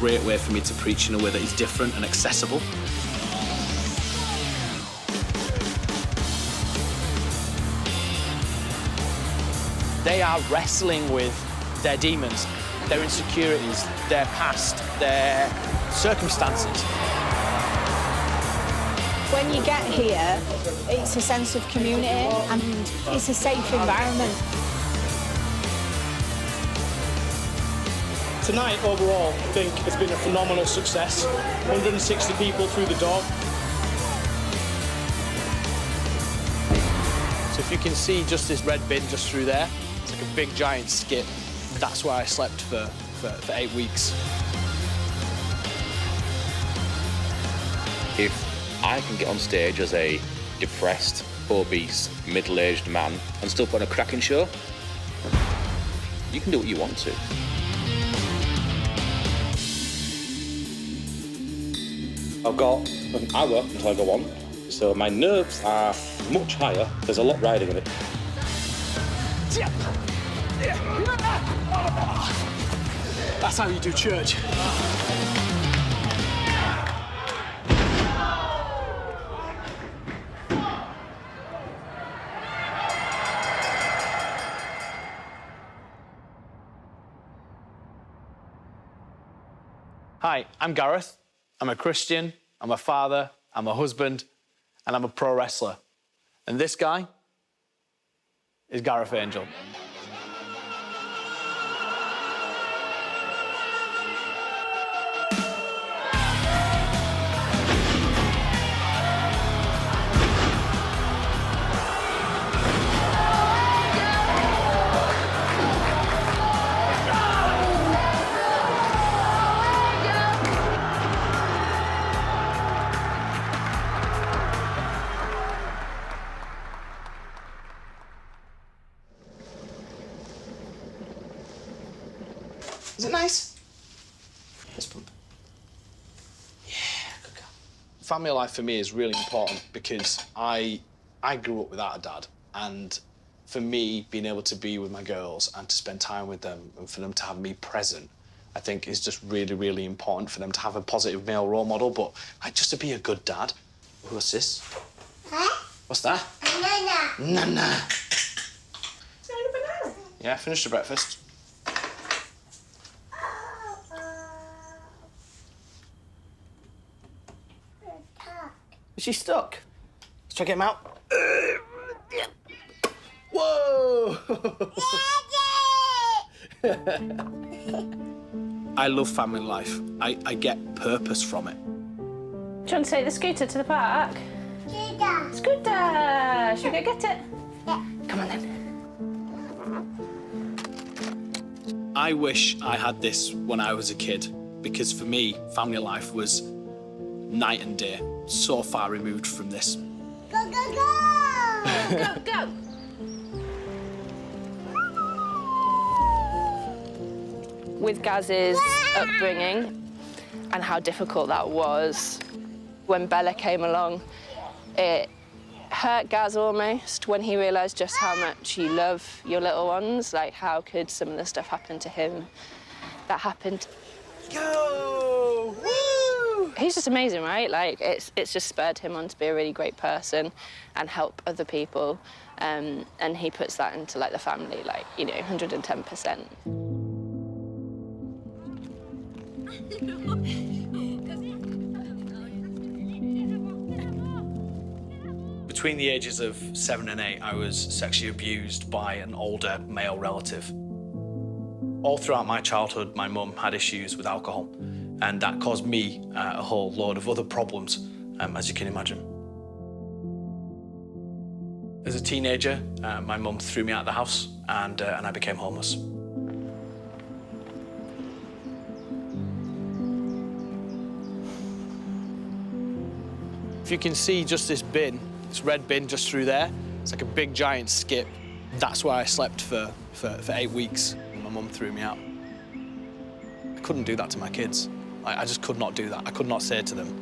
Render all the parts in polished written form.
great way for me to preach in a way that is different and accessible. They are wrestling with their demons, their insecurities, their past, their circumstances. When you get here, it's a sense of community and it's a safe environment. Tonight, overall, I think it's been a phenomenal success. 160 people through the door. So if you can see just this red bin just through there, it's like a big giant skip. That's where I slept for 8 weeks. If I can get on stage as a depressed, obese, middle-aged man and still put on a cracking show, you can do what you want to. I've got an hour until I go on, so my nerves are much higher. There's a lot riding in it. That's how you do church. Hi, I'm Gareth. I'm a Christian, I'm a father, I'm a husband, and I'm a pro wrestler. And this guy is Gareth Angel. Is it nice? Fist bump. Yeah, good girl. Family life for me is really important because I grew up without a dad, and for me, being able to be with my girls and to spend time with them and for them to have me present, I think is just really, really important for them to have a positive male role model, but like, just to be a good dad. What's this? Huh? What's that? Banana. Nana. Is that a banana? Yeah, finished the breakfast. Is she stuck? Let's try to get him out. Whoa! I love family life. I get purpose from it. Do you want to take the scooter to the park? Scooter. Scooter! Should we go get it? Yeah. Come on then. I wish I had this when I was a kid, because for me, family life was night and day, so far removed from this. Go, go, go! Go, go! With Gaz's upbringing and how difficult that was, when Bella came along, it hurt Gaz almost when he realised just how much you love your little ones. Like, how could some of the stuff happen to him that happened? Go! Woo! He's just amazing, right? Like, it's just spurred him on to be a really great person and help other people. And he puts that into, like, the family, like, you know, 110%. Between the ages of 7 and 8, I was sexually abused by an older male relative. All throughout my childhood, my mum had issues with alcohol, and that caused me a whole load of other problems, as you can imagine. As a teenager, my mum threw me out of the house, and I became homeless. If you can see just this bin, this red bin just through there, it's like a big giant skip. That's where I slept for 8 weeks when my mum threw me out. I couldn't do that to my kids. I just could not do that. I could not say to them,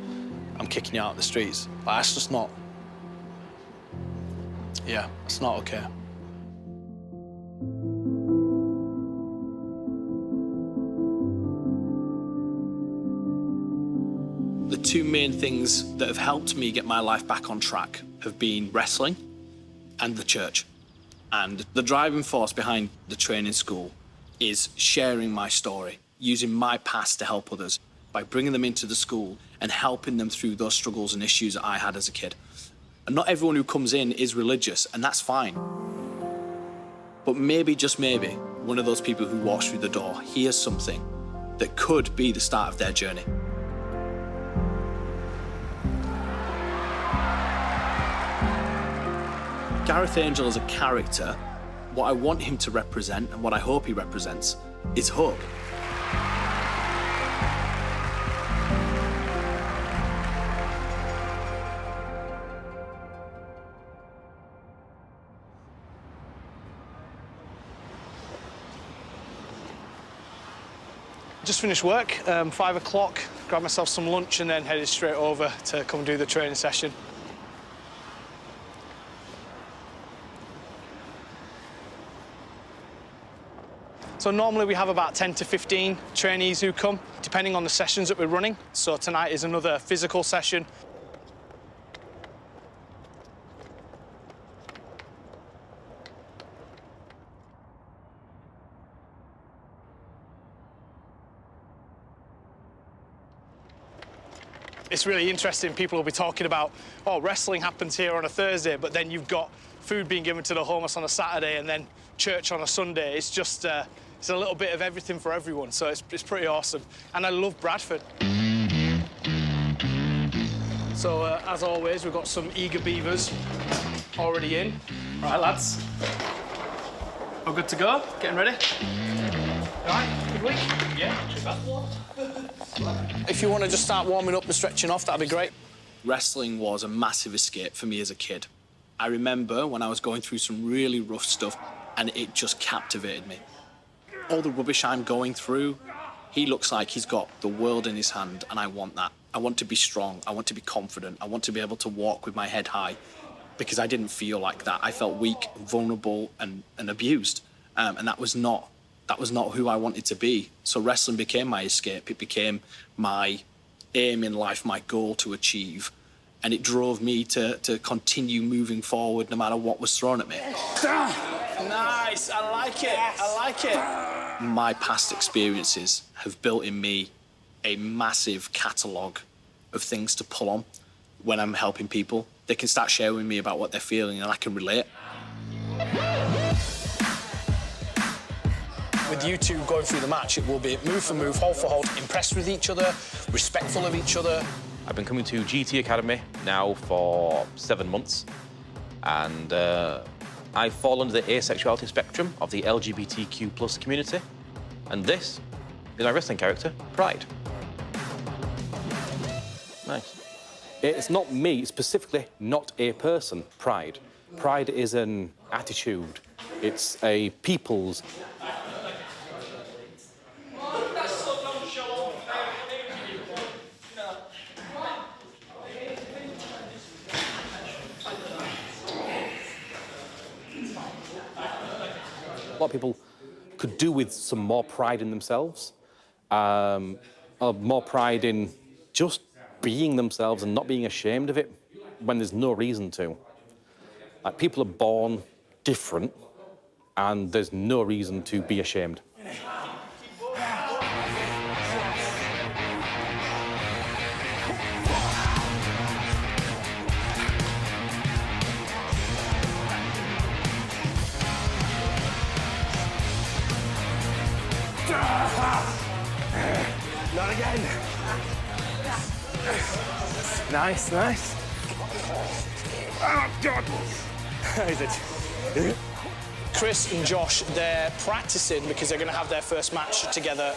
I'm kicking you out of the streets. Like, that's just not, yeah, it's not okay. The two main things that have helped me get my life back on track have been wrestling and the church. And the driving force behind the training school is sharing my story, using my past to help others by bringing them into the school and helping them through those struggles and issues that I had as a kid. And not everyone who comes in is religious, and that's fine. But maybe, just maybe, one of those people who walks through the door hears something that could be the start of their journey. Gareth Angel as a character, what I want him to represent and what I hope he represents is hope. Just finished work, 5 o'clock, grabbed myself some lunch and then headed straight over to come do the training session. So normally we have about 10 to 15 trainees who come, depending on the sessions that we're running. So tonight is another physical session. It's really interesting. People will be talking about, oh, wrestling happens here on a Thursday, but then you've got food being given to the homeless on a Saturday and then church on a Sunday. It's just, it's a little bit of everything for everyone, so it's pretty awesome. And I love Bradford. So, as always, we've got some eager beavers already in. All right, lads. All good to go? Getting ready? All right, good week? Yeah, not too bad. If you want to just start warming up and stretching off, that'd be great. Wrestling was a massive escape for me as a kid. I remember when I was going through some really rough stuff and it just captivated me. All the rubbish I'm going through, he looks like he's got the world in his hand, and I want that. I want to be strong, I want to be confident, I want to be able to walk with my head high, because I didn't feel like that. I felt weak, vulnerable, and abused, and that was not who I wanted to be. So wrestling became my escape. It became my aim in life, my goal to achieve. And it drove me to continue moving forward no matter what was thrown at me. Nice, I like it, I like it. My past experiences have built in me a massive catalogue of things to pull on when I'm helping people. They can start sharing with me about what they're feeling and I can relate. With you two going through the match, it will be move for move, hold for hold, impressed with each other, respectful of each other. I've been coming to GT Academy now for 7 months, and I fall under the asexuality spectrum of the LGBTQ+ community, and this is my wrestling character, Pride. Nice. It's not me, specifically not a person, Pride. Pride is an attitude. It's a people's... A lot of people could do with some more pride in themselves, more pride in just being themselves and not being ashamed of it when there's no reason to. Like, people are born different and there's no reason to be ashamed. Not again. Nice, nice. Oh, God. How is it? Chris and Josh, they're practicing because they're going to have their first match together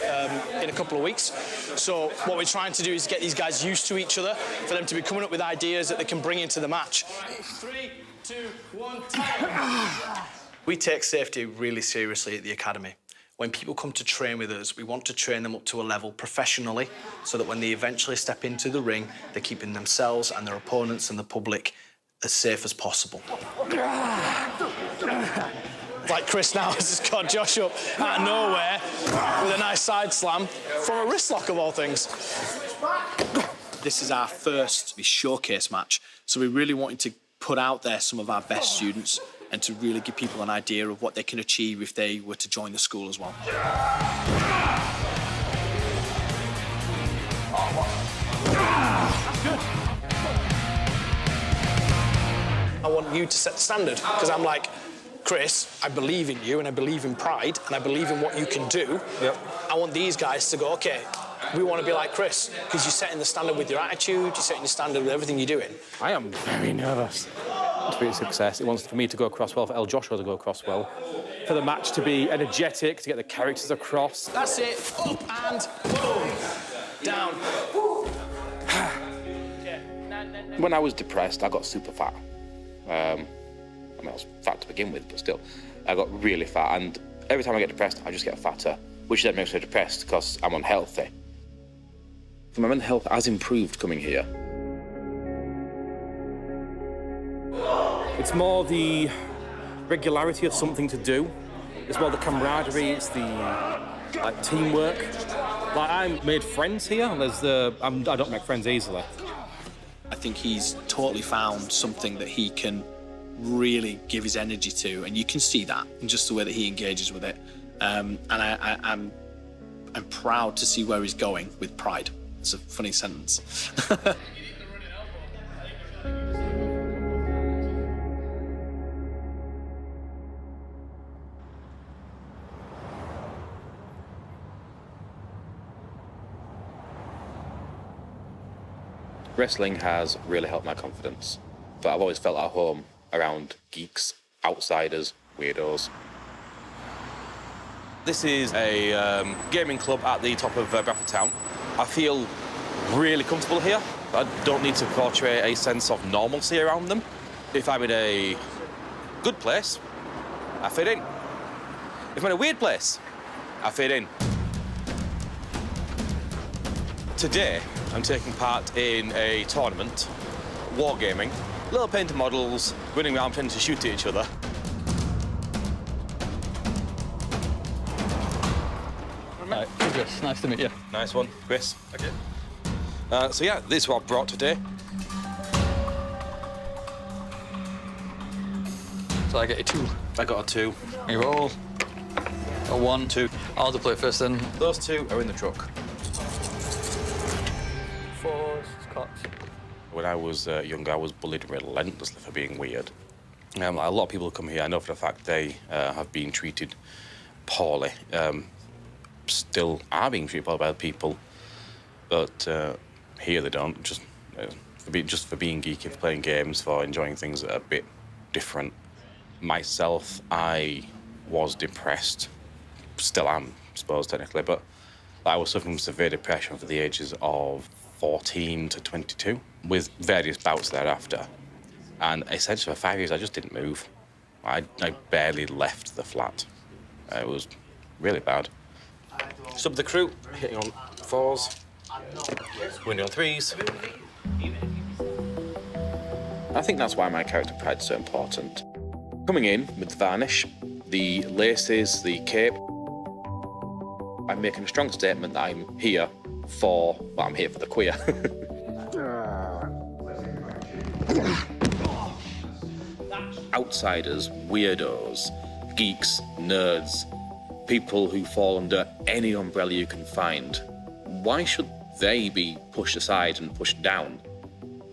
in a couple of weeks. So what we're trying to do is get these guys used to each other, for them to be coming up with ideas that they can bring into the match. 3, 2, 1, time. We take safety really seriously at the Academy. When people come to train with us, we want to train them up to a level professionally so that when they eventually step into the ring, they're keeping themselves and their opponents and the public as safe as possible. Like Chris now has just got Josh up out of nowhere with a nice side slam from a wrist lock of all things. This is our first showcase match, so we really wanted to put out there some of our best students and to really give people an idea of what they can achieve if they were to join the school as well. I want you to set the standard, because I'm like, Chris, I believe in you and I believe in Pride and I believe in what you can do. Yep. I want these guys to go, OK, we want to be like Chris, because you're setting the standard with your attitude, you're setting the standard with everything you're doing. I am very nervous. To be a success, it wants for me to go across well, for El Joshua to go across well, for the match to be energetic, to get the characters across. That's it. Up and boom. Down. When I was depressed, I got super fat. I mean, I was fat to begin with, but still, I got really fat. And every time I get depressed, I just get fatter, which then makes me depressed because I'm unhealthy. My mental health has improved coming here. It's more the regularity of something to do. It's more the camaraderie, it's the teamwork. Like, I made friends here, and I don't make friends easily. I think he's totally found something that he can really give his energy to, and you can see that in just the way that he engages with it. And I'm proud to see where he's going with Pride. It's a funny sentence. Wrestling has really helped my confidence, but I've always felt at home around geeks, outsiders, weirdos. This is a gaming club at the top of Bradford town. I feel really comfortable here. I don't need to portray a sense of normalcy around them. If I'm in a good place, I fit in. If I'm in a weird place, I fit in. Today, I'm taking part in a tournament, wargaming, little painted models, running around pretending to shoot at each other. Hi, Chris, nice to meet you. Nice one, Chris. Okay. So yeah, this is what I brought today. So I get a 2. I got a 2. You roll. A 1, 2. I'll have to play it first then. Those 2 are in the truck. 4, Scots. When I was younger, I was bullied relentlessly for being weird. A lot of people who come here, I know for a fact they have been treated poorly. Still are being treated poorly by other people, but here they don't. Just for being geeky, for playing games, for enjoying things that are a bit different. Myself, I was depressed. Still am, I suppose, technically, but I was suffering from severe depression for the ages of 14 to 22, with various bouts thereafter. And essentially for 5 years, I just didn't move. I barely left the flat. It was really bad. Sub the crew, hitting on 4s, winning on 3s. I think that's why my character Pride's so important. Coming in with the varnish, the laces, the cape, I'm making a strong statement that I'm here for, well, I'm here for the queer. Outsiders, weirdos, geeks, nerds, people who fall under any umbrella you can find. Why should they be pushed aside and pushed down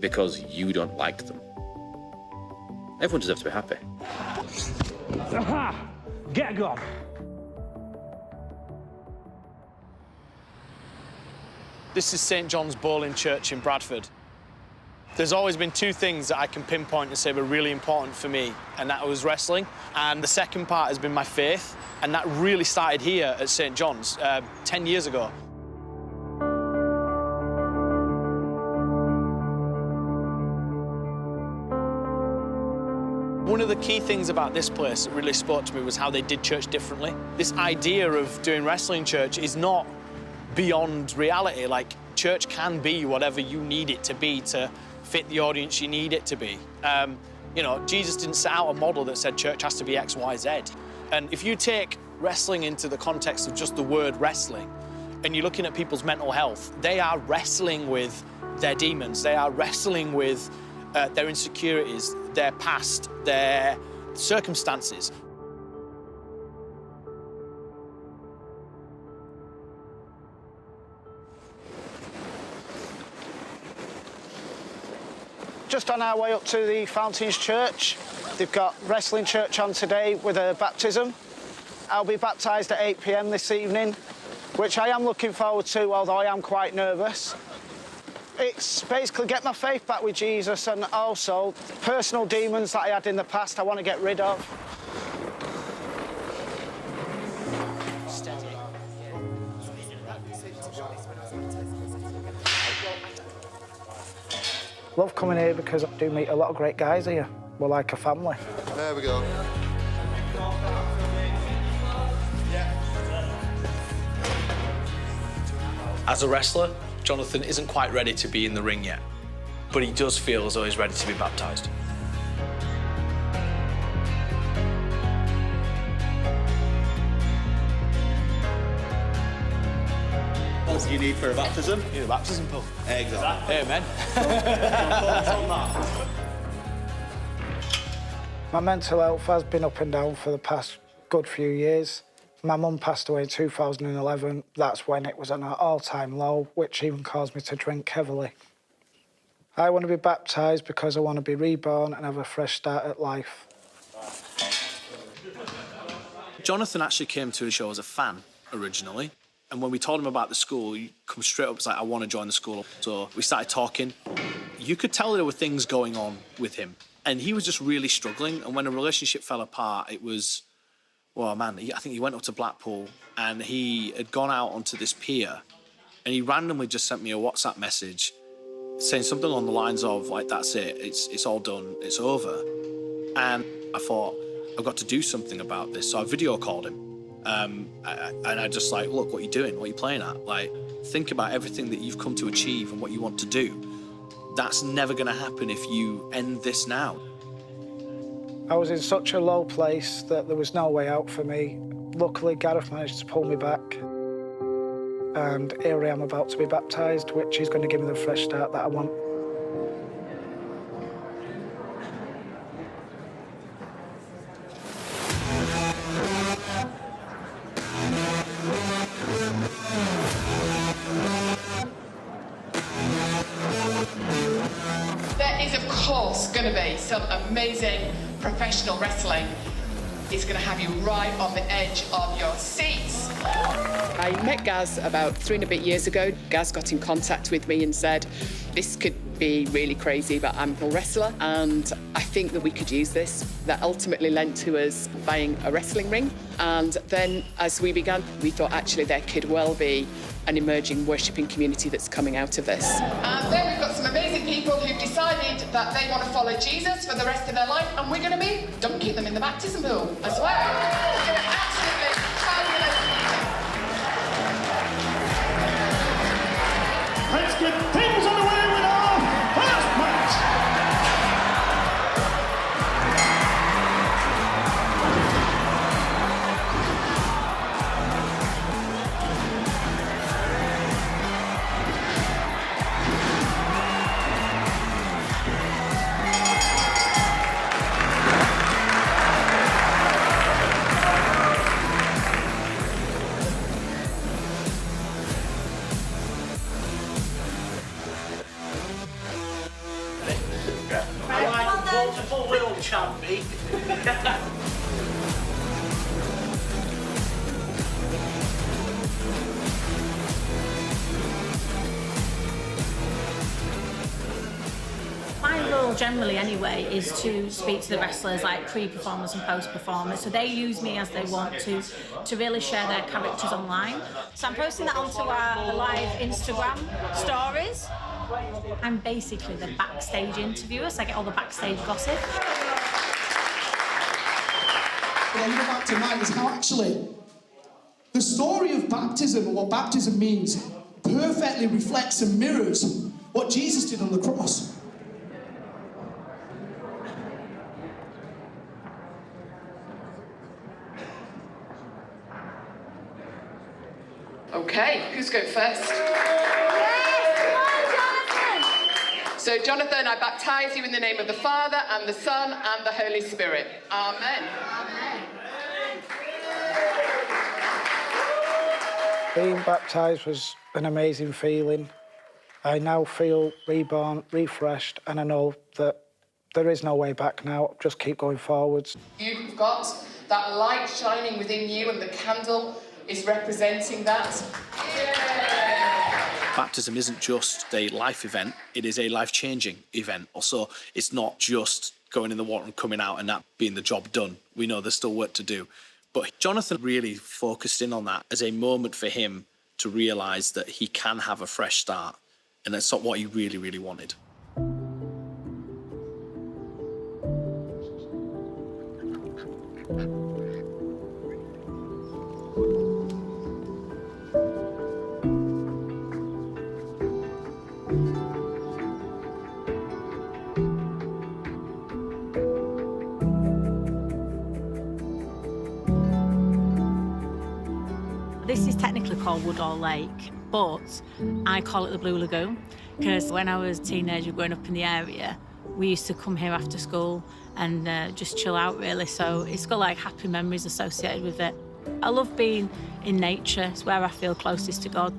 because you don't like them? Everyone deserves to be happy. Aha! Get gone! This is St. John's Bowling Church in Bradford. There's always been 2 things that I can pinpoint and say were really important for me, and that was wrestling. And the second part has been my faith, and that really started here at St. John's 10 years ago. One of the key things about this place that really spoke to me was how they did church differently. This idea of doing wrestling church is not beyond reality. Like, church can be whatever you need it to be to fit the audience you need it to be. You know, Jesus didn't set out a model that said church has to be X, Y, Z. And if you take wrestling into the context of just the word wrestling, and you're looking at people's mental health, they are wrestling with their demons. They are wrestling with their insecurities, their past, their circumstances. Just on our way up to the Fountains Church. They've got wrestling church on today with a baptism. I'll be baptised at 8 p.m. this evening, which I am looking forward to, although I am quite nervous. It's basically get my faith back with Jesus, and also personal demons that I had in the past I want to get rid of. Love coming here because I do meet a lot of great guys here. We're like a family. There we go. As a wrestler, Jonathan isn't quite ready to be in the ring yet, but he does feel as though he's ready to be baptised. What do you need for a baptism? You need a baptism, Paul. Exactly. Amen. My mental health has been up and down for the past good few years. My mum passed away in 2011. That's when it was at an all-time low, which even caused me to drink heavily. I want to be baptised because I want to be reborn and have a fresh start at life. Jonathan actually came to the show as a fan originally, and when we told him about the school, he come straight up and was like, I want to join the school. So we started talking. You could tell there were things going on with him, and he was just really struggling. And when a relationship fell apart, it was, well, man, I think he went up to Blackpool and he had gone out onto this pier, and he randomly just sent me a WhatsApp message saying something along the lines of, like, that's it, it's all done, it's over. And I thought, I've got to do something about this. So I video called him. And I just like, look, what are you doing? What are you playing at? Like, think about everything that you've come to achieve and what you want to do. That's never going to happen if you end this now. I was in such a low place that there was no way out for me. Luckily, Gareth managed to pull me back. And here I am about to be baptised, which is going to give me the fresh start that I want. There is, of course, going to be some amazing professional wrestling. It's going to have you right on the edge of your seats. I met Gaz about 3 and a bit years ago. Gaz got in contact with me and said, this could be really crazy, but I'm a wrestler and I think that we could use this. That ultimately led to us buying a wrestling ring. And then as we began, we thought actually there could well be an emerging worshipping community that's coming out of this. And then we've got some amazing people who've decided that they want to follow Jesus for the rest of their life, and we're going to be dunking them in the baptism pool as well. It's going to absolutely fabulous. Let's get things underway with our first match. Multiple world champion. My role generally anyway is to speak to the wrestlers like pre-performers and post-performers, so they use me as they want to really share their characters online. So I'm posting that onto our live Instagram stories. I'm basically the backstage interviewer, so I get all the backstage gossip. What I love about tonight is how actually the story of baptism and what baptism means perfectly reflects and mirrors what Jesus did on the cross. Okay, who's going go first. So, Jonathan, I baptize you in the name of the Father, and the Son, and the Holy Spirit. Amen. Being baptised was an amazing feeling. I now feel reborn, refreshed, and I know that there is no way back now. Just keep going forwards. You've got that light shining within you, and the candle is representing that. Baptism isn't just a life event, it is a life-changing event. Also, it's not just going in the water and coming out and that being the job done. We know there's still work to do. But Jonathan really focused in on that as a moment for him to realise that he can have a fresh start. And that's not what he really, really wanted. This is technically called Woodall Lake, but I call it the Blue Lagoon because when I was a teenager growing up in the area, we used to come here after school and just chill out, really. So it's got like happy memories associated with it. I love being in nature. It's where I feel closest to God.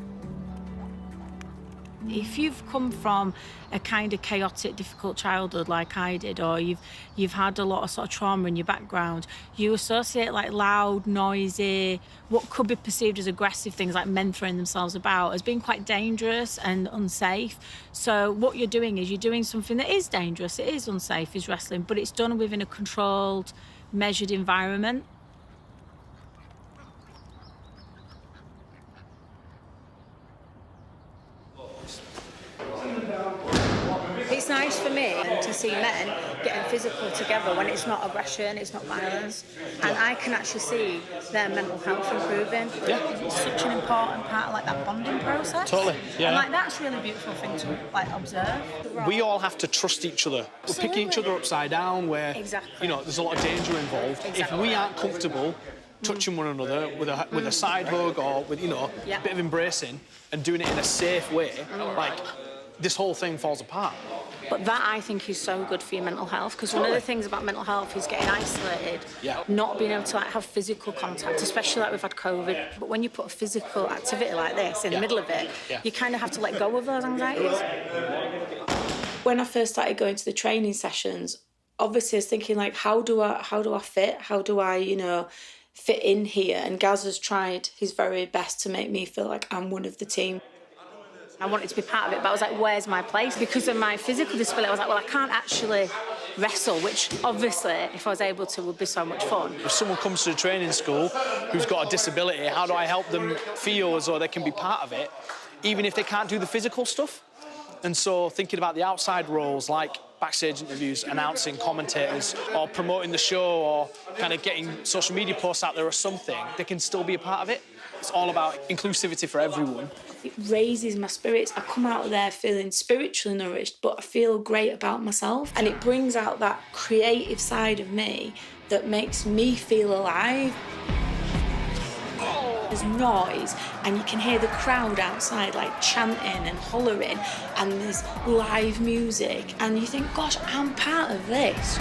If you've come from a kind of chaotic, difficult childhood like I did, or you've had a lot of sort of trauma in your background, you associate like loud, noisy, what could be perceived as aggressive things like men throwing themselves about as being quite dangerous and unsafe. So what you're doing is you're doing something that is dangerous, it is unsafe, is wrestling, but it's done within a controlled, measured environment. It's nice for me to see men getting physical together when it's not aggression, it's not violence, and I can actually see their mental health improving. Yeah. It's such an important part of like that bonding process. Totally, yeah. And like that's a really beautiful thing to like observe. We all have to trust each other. We're picking each other upside down where, you know, there's a lot of danger involved. If we aren't comfortable touching one another with a side hug or with, you know, a bit of embracing and doing it in a safe way, like, this whole thing falls apart. But that, I think, is so good for your mental health, because one of the things about mental health is getting isolated, not being able to like have physical contact, especially like we've had COVID. But when you put a physical activity like this in the middle of it, you kind of have to let go of those anxieties. When I first started going to the training sessions, obviously I was thinking like, how do I fit? How do I, you know, fit in here? And Gaz has tried his very best to make me feel like I'm one of the team. I wanted to be part of it, but I was like, where's my place? Because of my physical disability, I was like, well, I can't actually wrestle, which obviously, if I was able to, would be so much fun. If someone comes to the training school who's got a disability, how do I help them feel as though they can be part of it, even if they can't do the physical stuff? And so thinking about the outside roles, like backstage interviews, announcing, commentators, or promoting the show, or kind of getting social media posts out there or something, they can still be a part of it. It's all about inclusivity for everyone. It raises my spirits. I come out of there feeling spiritually nourished, but I feel great about myself. And it brings out that creative side of me that makes me feel alive. There's noise, and you can hear the crowd outside like chanting and hollering, and there's live music, and you think, gosh, I'm part of this.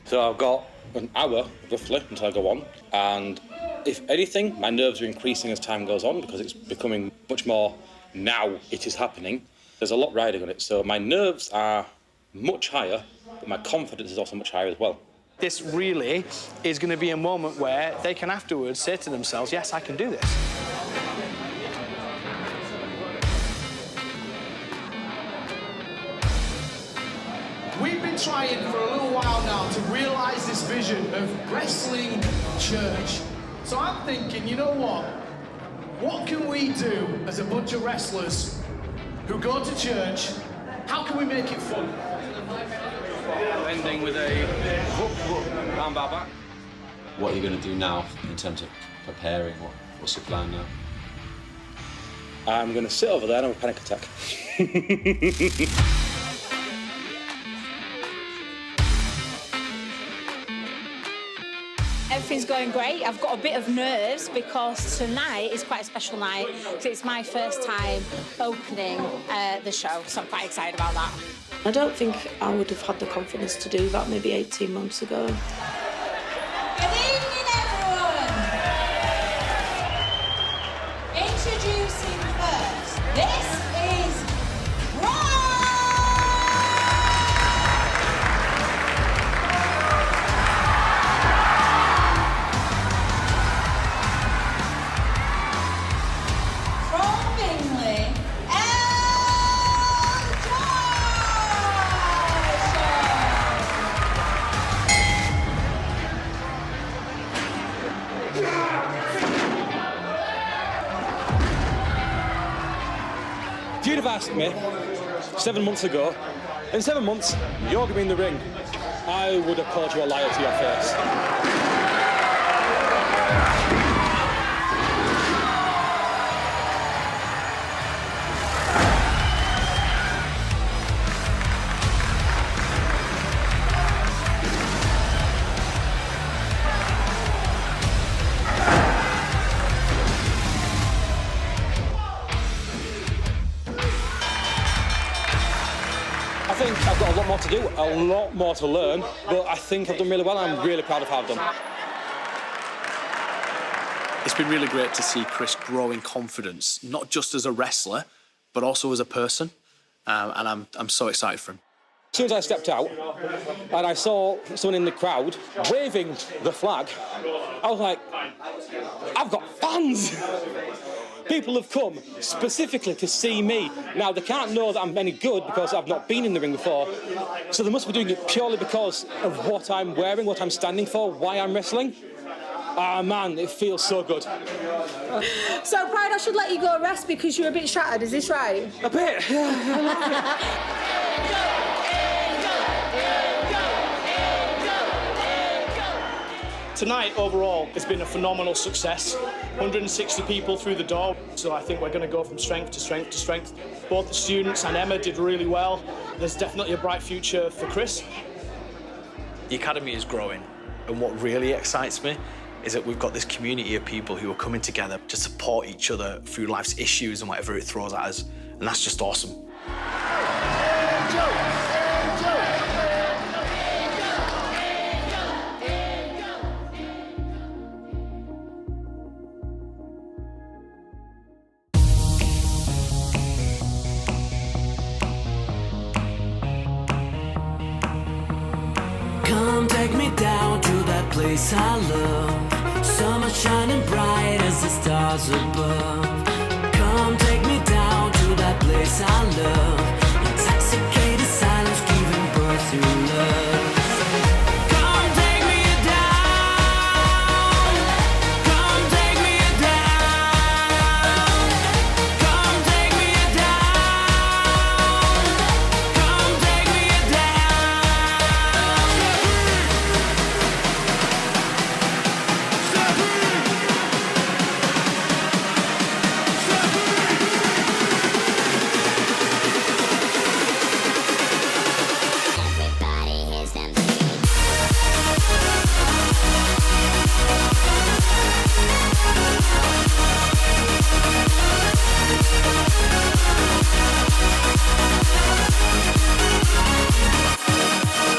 So I've got an hour, roughly, until I go on, and if anything, my nerves are increasing as time goes on because it's becoming much more now it is happening. There's a lot riding on it, so my nerves are much higher, but my confidence is also much higher as well. This really is going to be a moment where they can afterwards say to themselves, yes, I can do this. We've been trying for a little while now to realise this vision of wrestling church. So I'm thinking, you know what? What can we do as a bunch of wrestlers who go to church? How can we make it fun? Ending with a round bar back. What are you going to do now in terms of preparing? What's your plan now? I'm going to sit over there and have a panic attack. Everything's going great. I've got a bit of nerves because tonight is quite a special night because it's my first time opening the show, so I'm quite excited about that. I don't think I would have had the confidence to do that maybe 18 months ago. Good evening, everyone. Introducing first, this is from Bingley, If you'd have asked me 7 months ago, in 7 months, you're going to be in the ring, I would have called you a liar to your face. I think I've got a lot more to do, a lot more to learn, but I think I've done really well and I'm really proud of how I've done. It's been really great to see Chris grow in confidence, not just as a wrestler, but also as a person, and I'm so excited for him. As soon as I stepped out and I saw someone in the crowd waving the flag, I was like, I've got fans! People have come specifically to see me. Now, they can't know that I'm any good because I've not been in the ring before, so they must be doing it purely because of what I'm wearing, what I'm standing for, why I'm wrestling. Ah, man, it feels so good. So, Pride, I should let you go rest because you're a bit shattered, is this right? A bit, yeah. Tonight, overall, it's been a phenomenal success. 160 people through the door, so I think we're going to go from strength to strength to strength. Both the students and Emma did really well. There's definitely a bright future for Chris. The academy is growing, and what really excites me is that we've got this community of people who are coming together to support each other through life's issues and whatever it throws at us, and that's just awesome. Come take me down to that place I love. Summer shining bright as the stars above. Come take me down to that place I love. Intoxicated silence giving birth to love.